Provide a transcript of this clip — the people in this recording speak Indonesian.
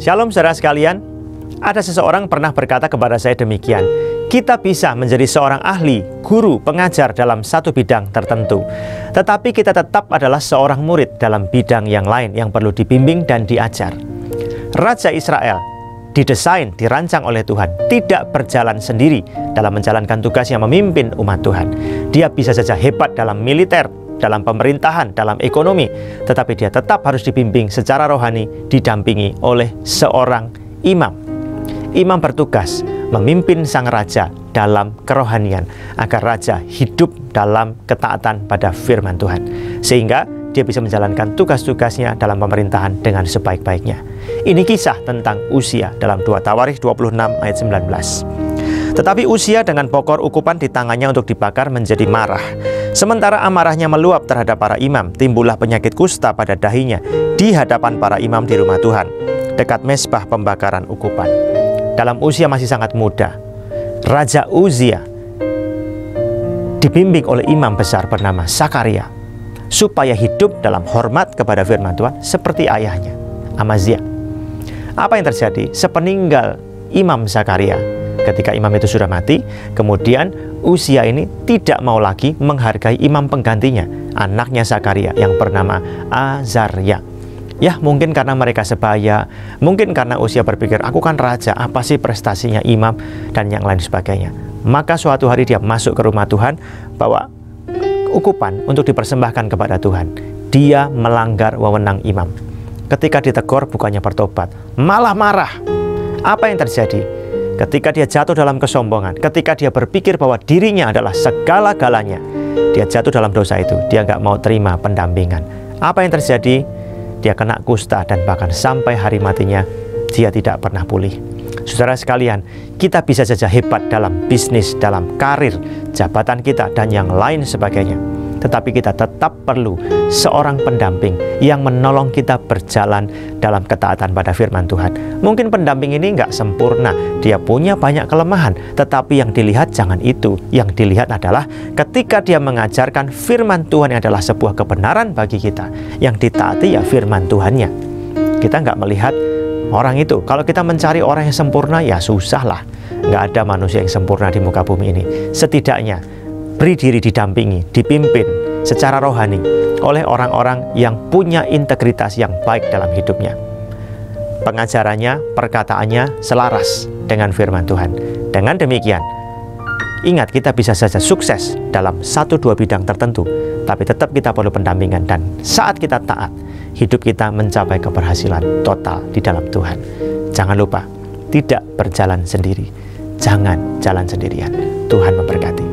Shalom saudara sekalian, ada seseorang pernah berkata kepada saya demikian, kita bisa menjadi seorang ahli, guru, pengajar dalam satu bidang tertentu, tetapi kita tetap adalah seorang murid dalam bidang yang lain yang perlu dibimbing dan diajar. Raja Israel didesain, dirancang oleh Tuhan, tidak berjalan sendiri dalam menjalankan tugasnya memimpin umat Tuhan. Dia bisa saja hebat dalam militer, dalam pemerintahan, dalam ekonomi, tetapi dia tetap harus dibimbing secara rohani, didampingi oleh seorang imam. Imam bertugas memimpin sang raja dalam kerohanian, agar raja hidup dalam ketaatan pada firman Tuhan, sehingga dia bisa menjalankan tugas-tugasnya dalam pemerintahan dengan sebaik-baiknya. Ini kisah tentang Uzia dalam 2 Tawarikh 26 ayat 19. Tetapi Uzia dengan pokor ukupan di tangannya untuk dibakar menjadi marah. Sementara amarahnya meluap terhadap para imam, timbullah penyakit kusta pada dahinya di hadapan para imam di rumah Tuhan, dekat mezbah pembakaran ukupan. Dalam usia masih sangat muda, Raja Uzia dibimbing oleh imam besar bernama Zakaria, supaya hidup dalam hormat kepada firman Tuhan seperti ayahnya, Amazia. Apa yang terjadi? Sepeninggal Imam Zakaria, ketika imam itu sudah mati, kemudian Uzia ini tidak mau lagi menghargai imam penggantinya, anaknya Zakaria yang bernama Azarya. Ya, mungkin karena mereka sebaya, mungkin karena Uzia berpikir, aku kan raja, apa sih prestasinya imam, dan yang lain sebagainya. Maka suatu hari dia masuk ke rumah Tuhan, bawa ukupan untuk dipersembahkan kepada Tuhan. Dia melanggar wewenang imam. Ketika ditegur, bukannya bertobat, malah marah. Apa yang terjadi? Ketika dia jatuh dalam kesombongan, ketika dia berpikir bahwa dirinya adalah segala-galanya, dia jatuh dalam dosa itu. Dia nggak mau terima pendampingan. Apa yang terjadi? Dia kena kusta, dan bahkan sampai hari matinya dia tidak pernah pulih. Saudara sekalian, kita bisa saja hebat dalam bisnis, dalam karir, jabatan kita, dan yang lain sebagainya. Tetapi kita tetap perlu seorang pendamping yang menolong kita berjalan dalam ketaatan pada firman Tuhan. Mungkin pendamping ini nggak sempurna, dia punya banyak kelemahan, tetapi yang dilihat jangan itu. Yang dilihat adalah ketika dia mengajarkan firman Tuhan yang adalah sebuah kebenaran bagi kita, yang ditaati ya firman Tuhannya. Kita nggak melihat orang itu. Kalau kita mencari orang yang sempurna, ya susah lah. Nggak ada manusia yang sempurna di muka bumi ini. Setidaknya beri diri didampingi, dipimpin secara rohani oleh orang-orang yang punya integritas yang baik dalam hidupnya. Pengajarannya, perkataannya selaras dengan firman Tuhan. Dengan demikian, ingat, kita bisa saja sukses dalam 1-2 bidang tertentu, tapi tetap kita perlu pendampingan, dan saat kita taat, hidup kita mencapai keberhasilan total di dalam Tuhan. Jangan lupa, tidak berjalan sendiri. Jangan jalan sendirian. Tuhan memberkati.